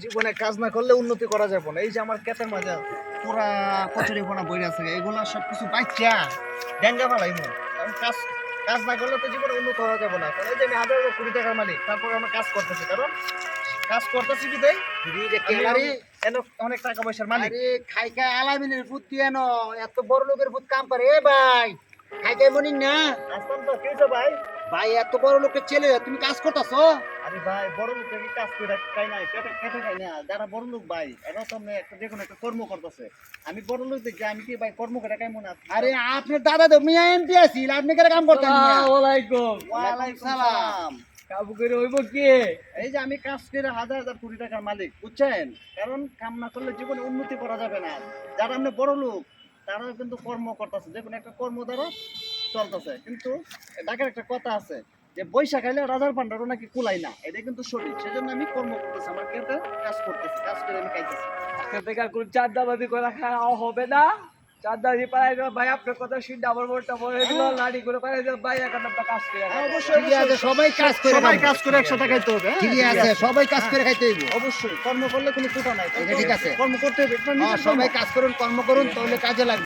জীবনে কাজ না করলে উন্নতি করা যাবে না। এই যে আমার ক্ষেতের মাঝে পুরা কচুরি পোনা বইরে আছে, এগুলা সবকিছু বাইচ্চা ডেঙ্গা ফালাইমু। কারণ কাজ কাজ না করলে তো জীবনে উন্নত হওয়া যাবে না। কারণ এই যে আমি হাজার হাজার কোটি টাকার মালিক, তারপরে আমরা কাজ করতেছি। কারণ কাজ করতেছি কি দেই অনেক টাকা পয়সার মালিক। আরে খাইকা আলামিনের বুদ্ধি এনো এত বড় লোকের বুদ্ধি কাম করে এ ভাই খাইকাই মনি না আসলাম তো কি হইছে ভাই? ভাই এত বড় লোকের ছেলে তুমি কাজ করতেছো আরে ভাই বড় লোক কি কাজ করে খাই না, খেটে খেটে খাই না। যারা বড় লোক ভাই এরা তো একটা দেখুন একটা কর্ম করতেছে। আমি বড় লোক দেখি, আমি কি ভাই কর্ম করে খাই মনে আছে? আরে আপনার দাদা তো মিয়া এমপি আছিল আপনি কেন কাম করতেন মিয়া ওয়ালাইকুম ওয়ালাইকুম সালাম। কাবু করে হইব কি? এই যে আমি কাজ করে হাজার হাজার কোটি টাকার মালিক, বুঝছেন? কারণ কাম না করলে জীবনে উন্নতি করা যাবে না। যারা আপনি বড় লোক তারাও কিন্তু কর্ম করতেছে, যে কোনো একটা কর্ম দ্বারা চলতেছে। কিন্তু ঢাকার একটা কথা আছে যে বৈশাখ খাইলে রাজার ভান্ডারও নাকি কুলাই না, এটা কিন্তু সঠিক। সেজন্য আমি কর্ম করতেছি, আমার ক্ষেতে কাজ করতেছি, কাজ করে আমি খাইতেছি। আজকে থেকে আর কোন চাঁদাবাজি করে খাওয়া হবে না। চাঁদাবাজি পাড়াই দেবো ভাই, আপনার কথা শুনে আমার মনটা মনে গেল লাড়ি করে পাড়াই দেবো ভাই, এখন আমরা কাজ করে হ্যাঁ, খাবো। অবশ্যই ঠিক আছে সবাই কাজ করে সবাই কাজ করে একসাথে খাইতে হবে। হ্যাঁ, ঠিক আছে সবাই কাজ করে খাইতে হইব অবশ্যই কর্ম করলে কোনো কুটা নাই। এটা ঠিক আছে। কর্ম করতে হবে, এটা নিজের কর্ম। সবাই কাজ করুন কর্ম করুন তাহলে কাজে লাগবে